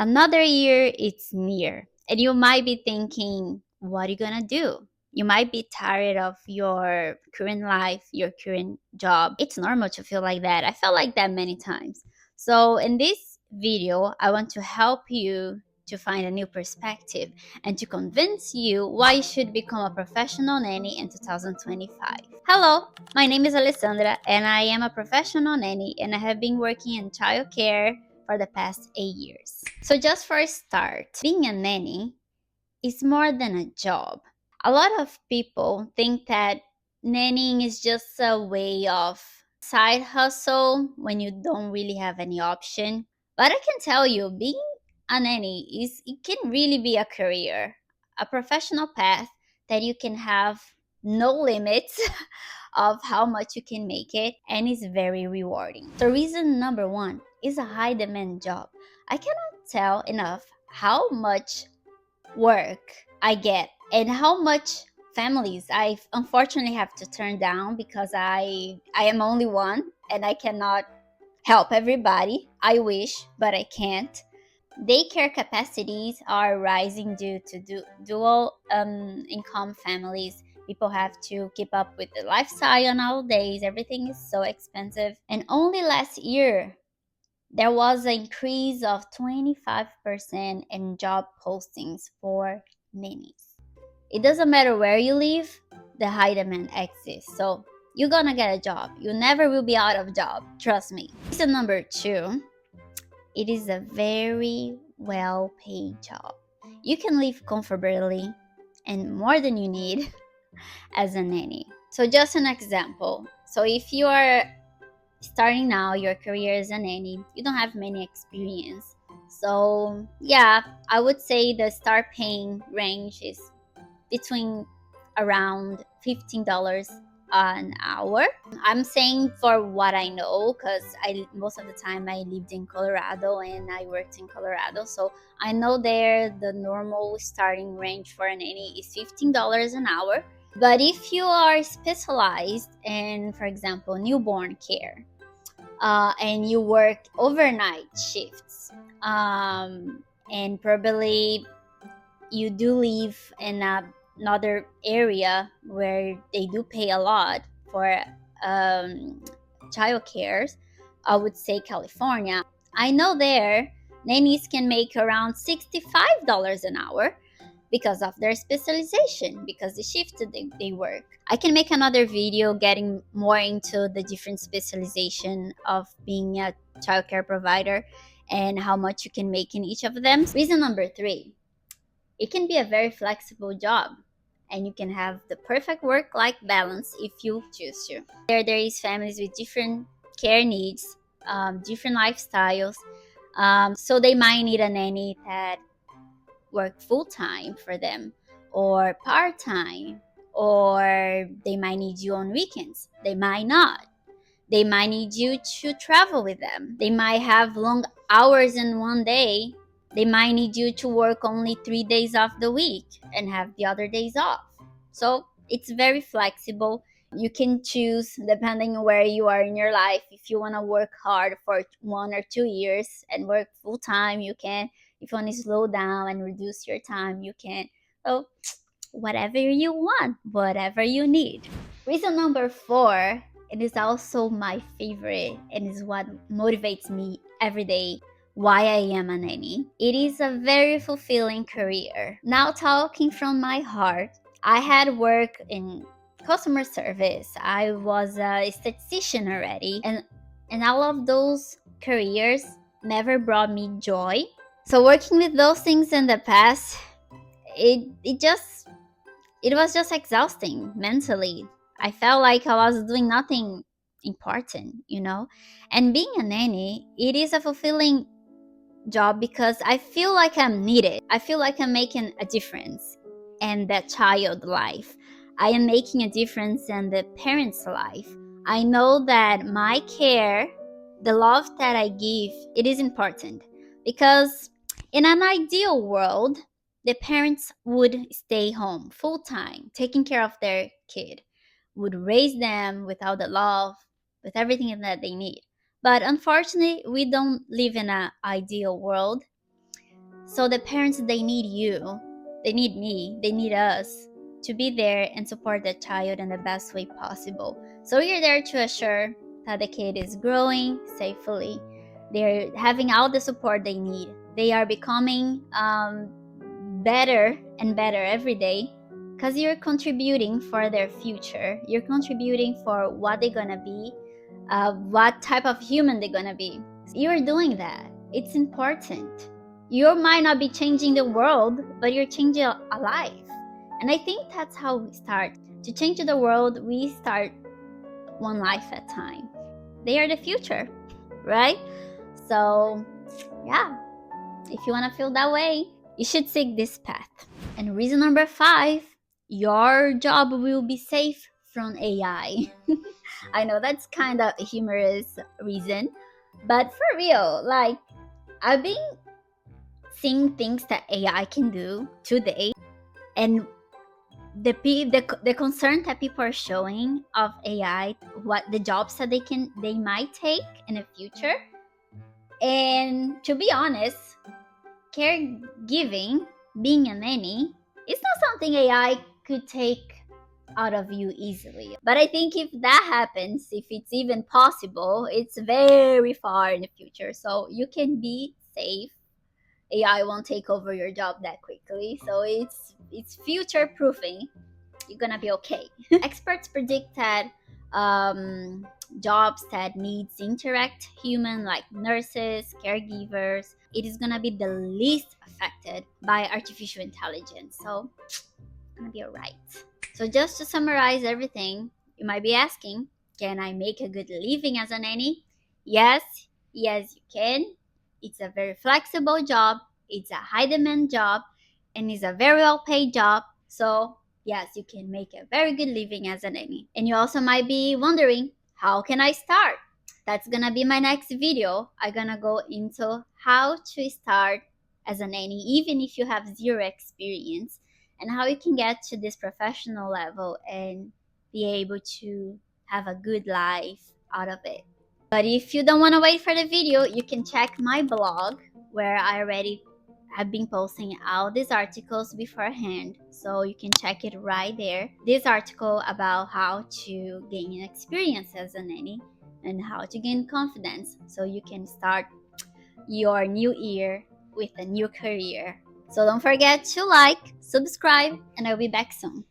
Another year it's near, and you might be thinking, what are you gonna do? You might be tired of your current life, your current job. It's normal to feel like that. I felt like that many times. So in this video, I want to help you to find a new perspective and to convince you why you should become a professional nanny in 2025. Hello, my name is Alessandra and I am a professional nanny, and I have been working in childcare for the past 8 years. So just for a start, being a nanny is more than a job. A lot of people think that nannying is just a way of side hustle when you don't really have any option. But I can tell you, being a nanny is it can really be a career, a professional path that you can have no limits of how much you can make it, and it's very rewarding. So reason number one is a high demand job. I cannot tell enough how much work I get and how much families I unfortunately have to turn down because I am only one and I cannot help everybody. I wish, but I can't. Daycare capacities are rising due to dual income families. People have to keep up with the lifestyle nowadays. Everything is so expensive. And only last year, there was an increase of 25% in job postings for nannies. It doesn't matter where you live, the high demand exists. So you're gonna get a job. You never will be out of job. Trust me. Reason number two, it is a very well paid job. You can live comfortably and more than you need as a nanny. So just an example. So if you are starting now your career as a nanny, you don't have many experience. So yeah, I would say the start paying range is between around $15 an hour. I'm saying for what I know because I most of the time I lived in Colorado and I worked in Colorado, so I know there the normal starting range for a nanny is $15 an hour. But if you are specialized in, for example, newborn care, and you work overnight shifts, and probably you do live in another area where they do pay a lot for child cares, I would say California. I know there nannies can make around $65 an hour because of their specialization, because the shift that they work. I can make another video getting more into the different specialization of being a childcare provider and how much you can make in each of them. Reason number three, it can be a very flexible job and you can have the perfect work-life balance if you choose to. There is families with different care needs, different lifestyles, so they might need a nanny that work full-time for them or part-time, or they might need you on weekends. They might not. They might need you to travel with them. They might have long hours in one day. They might need you to work only 3 days of the week and have the other days off. So it's very flexible. You can choose depending on where you are in your life. If you want to work hard for 1 or 2 years and work full time, you can. If you want to slow down and reduce your time, you can. So whatever you want, whatever you need. Reason number four, it is also my favorite and is what motivates me every day why I am a nanny. It is a very fulfilling career. Now talking from my heart, I had work in customer service. I was a statistician already, and all of those careers never brought me joy. So working with those things in the past, it was just exhausting mentally. I felt like I was doing nothing important. And being a nanny, it is a fulfilling job because I feel like I'm needed. I feel like I'm making a difference in that child life. I am making a difference in the parent's life. I know that my care, the love that I give, it is important because in an ideal world, the parents would stay home full time, taking care of their kid, would raise them with all the love, with everything that they need. But unfortunately, we don't live in an ideal world. So the parents, they need you, they need me, they need us to be there and support the child in the best way possible. So we're there to assure that the kid is growing safely. They're having all the support they need. They are becoming better and better every day because you're contributing for their future. You're contributing for what they're gonna be, what type of human they're gonna be. You're doing that. It's important. You might not be changing the world, but you're changing a life. And I think that's how we start. To change the world, we start one life at a time. They are the future, right? So, yeah, if you want to feel that way, you should seek this path. And reason number 5, your job will be safe from AI. I know that's kind of a humorous reason, but for real, like, I've been seeing things that AI can do today, and the concern that people are showing of AI, what the jobs that they might take in the future. And to be honest, caregiving, being a nanny, is not something AI could take out of you easily. But I think if that happens, if it's even possible, it's very far in the future. So you can be safe. AI won't take over your job that quickly. So it's future proofing. You're gonna be okay. Experts predict that jobs that needs interact human, like nurses, caregivers, it is gonna be the least affected by artificial intelligence. So it's gonna be alright. So just to summarize everything, you might be asking, can I make a good living as a nanny? Yes, yes you can. It's a very flexible job, it's a high demand job, and it's a very well paid job. So yes, you can make a very good living as a nanny. And you also might be wondering, how can I start? That's gonna be my next video. I'm gonna go into how to start as a nanny, even if you have zero experience, and how you can get to this professional level and be able to have a good life out of it. But if you don't want to wait for the video, you can check my blog, where I already have been posting all these articles beforehand, so you can check it right there. This article about how to gain experience as a nanny and how to gain confidence so you can start your new year with a new career. So don't forget to like, subscribe, and I'll be back soon.